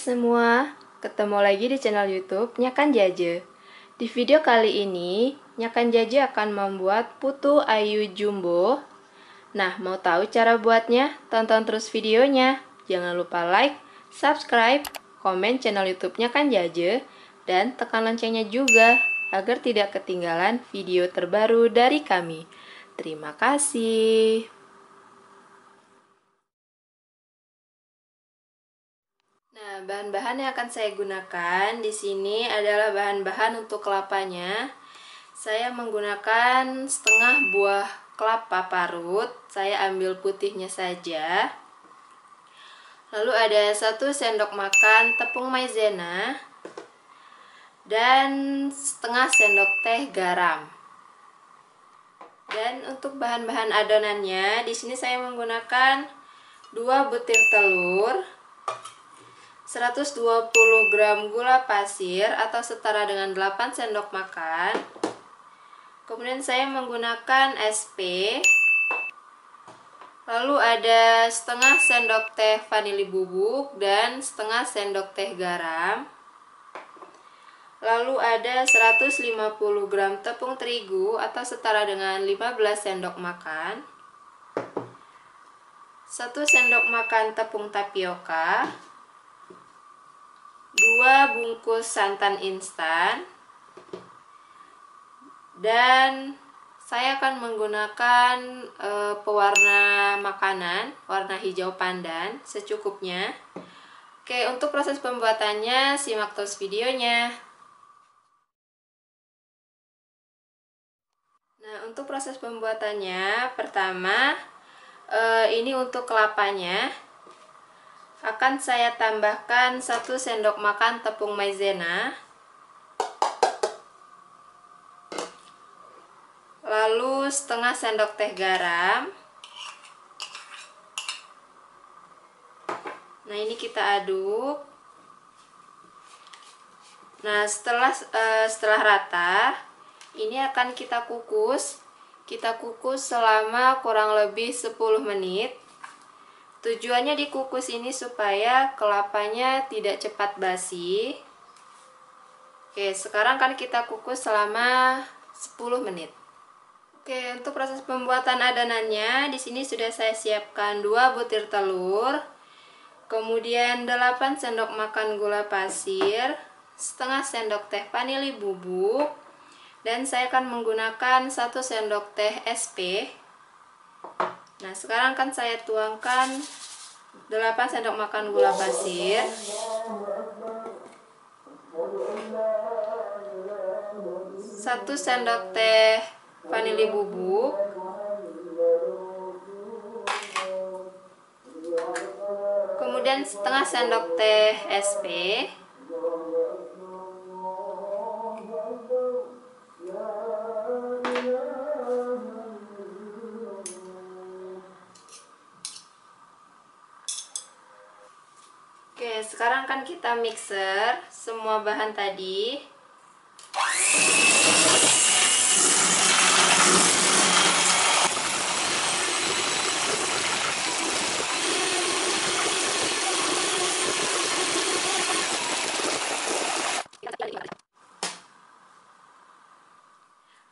semua, ketemu lagi di channel YouTube Nyakan Jaje. Di video kali ini, Nyakan Jaje akan membuat putu ayu jumbo. Nah, mau tahu cara buatnya? Tonton terus videonya. Jangan lupa like, subscribe, komen channel YouTube Nyakan Jaje, dan tekan loncengnya juga agar tidak ketinggalan video terbaru dari kami. Terima kasih. Nah, bahan-bahan yang akan saya gunakan di sini adalah bahan-bahan untuk kelapanya. Saya menggunakan setengah buah kelapa parut. Saya ambil putihnya saja. Lalu ada 1 sendok makan tepung maizena dan setengah sendok teh garam. Dan untuk bahan-bahan adonannya, di sini saya menggunakan 2 butir telur, 120 gram gula pasir atau setara dengan 8 sendok makan. Kemudian saya menggunakan SP. Lalu ada setengah sendok teh vanili bubuk dan setengah sendok teh garam. Lalu ada 150 gram tepung terigu atau setara dengan 15 sendok makan. 1 sendok makan tepung tapioka. 2 bungkus santan instan, dan saya akan menggunakan pewarna makanan warna hijau pandan secukupnya. Oke, untuk proses pembuatannya simak terus videonya. Nah, untuk proses pembuatannya, pertama ini untuk kelapanya. Akan saya tambahkan 1 sendok makan tepung maizena, lalu setengah sendok teh garam. Nah, ini kita aduk. Nah, setelah rata, ini akan kita kukus. Kita kukus selama kurang lebih 10 menit. Tujuannya dikukus ini supaya kelapanya tidak cepat basi. Oke, sekarang kan kita kukus selama 10 menit. Oke, untuk proses pembuatan adonannya, di sini sudah saya siapkan 2 butir telur, kemudian 8 sendok makan gula pasir, setengah sendok teh vanili bubuk, dan saya akan menggunakan 1 sendok teh SP. Nah, sekarang kan saya tuangkan 8 sendok makan gula pasir, 1 sendok teh vanili bubuk, kemudian setengah sendok teh SP, Oke, sekarang kan kita mixer semua bahan tadi.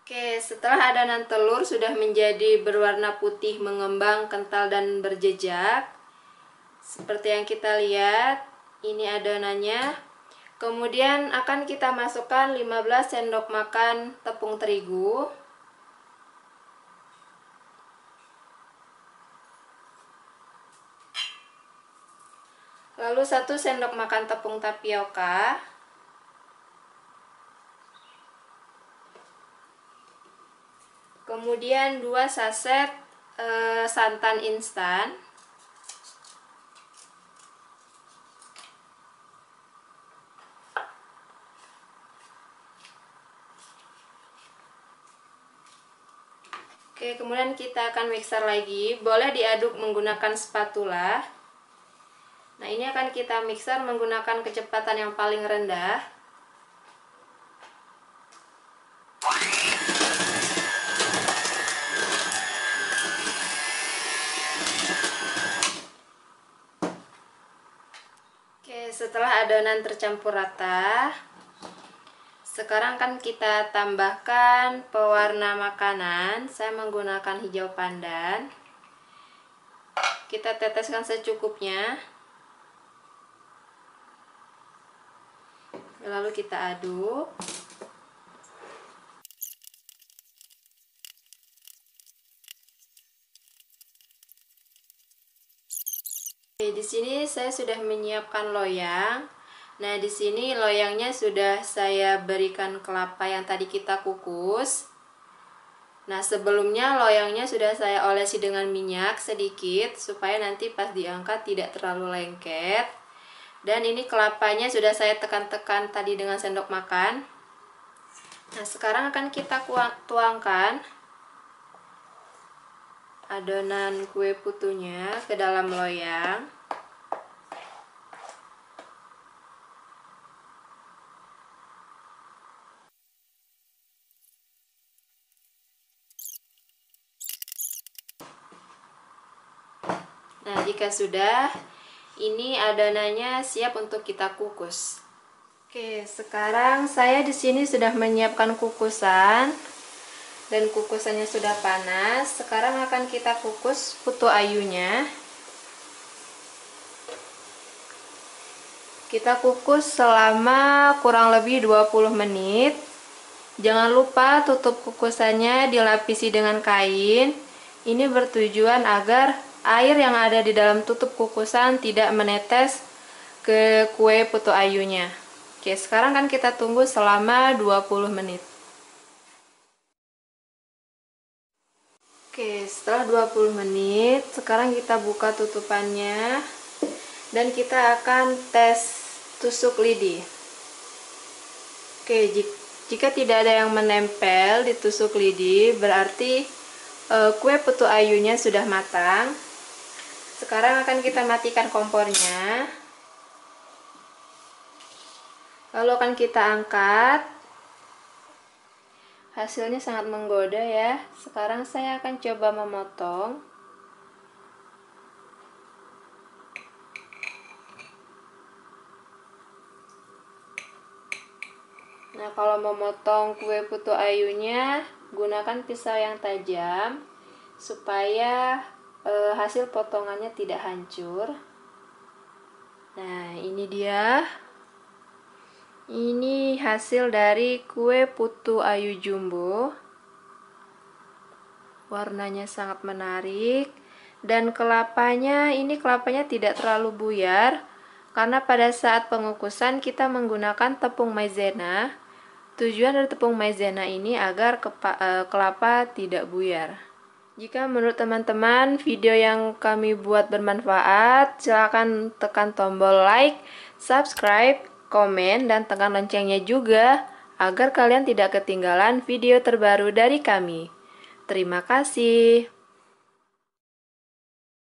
Oke, setelah adonan telur sudah menjadi berwarna putih, mengembang, kental, dan berjejak, seperti yang kita lihat, ini adonannya. Kemudian akan kita masukkan 15 sendok makan tepung terigu. Lalu 1 sendok makan tepung tapioka. Kemudian 2 saset santan instan. Oke, kemudian kita akan mixer lagi. Boleh diaduk menggunakan spatula. Nah, ini akan kita mixer menggunakan kecepatan yang paling rendah. Setelah adonan tercampur rata, sekarang kan kita tambahkan pewarna makanan. Saya menggunakan hijau pandan. Kita teteskan secukupnya. Lalu kita aduk. Oke, di sini saya sudah menyiapkan loyang. Nah, di sini loyangnya sudah saya berikan kelapa yang tadi kita kukus. Nah, sebelumnya loyangnya sudah saya olesi dengan minyak sedikit supaya nanti pas diangkat tidak terlalu lengket. Dan ini kelapanya sudah saya tekan-tekan tadi dengan sendok makan. Nah, sekarang akan kita tuangkan adonan kue putunya ke dalam loyang. Nah, jika sudah, ini adonannya siap untuk kita kukus. Oke, sekarang saya di sini sudah menyiapkan kukusan. Dan kukusannya sudah panas. Sekarang akan kita kukus putu ayunya. Kita kukus selama kurang lebih 20 menit. Jangan lupa tutup kukusannya dilapisi dengan kain. Ini bertujuan agar air yang ada di dalam tutup kukusan tidak menetes ke kue putu ayunya. Oke, sekarang kan kita tunggu selama 20 menit. Oke, setelah 20 menit, sekarang kita buka tutupannya dan kita akan tes tusuk lidi. Oke, jika tidak ada yang menempel di tusuk lidi, berarti kue putu ayunya sudah matang. Sekarang akan kita matikan kompornya. Lalu akan kita angkat. Hasilnya sangat menggoda ya. Sekarang saya akan coba memotong. Nah, kalau memotong kue putu ayunya, gunakan pisau yang tajam supaya hasil potongannya tidak hancur. Nah, ini dia. Ini hasil dari kue putu ayu jumbo. Warnanya sangat menarik. Dan kelapanya, ini kelapanya tidak terlalu buyar. Karena pada saat pengukusan kita menggunakan tepung maizena. Tujuan dari tepung maizena ini agar kelapa tidak buyar. Jika menurut teman-teman video yang kami buat bermanfaat, silakan tekan tombol like, subscribe, komen, dan tekan loncengnya juga agar kalian tidak ketinggalan video terbaru dari kami. Terima kasih.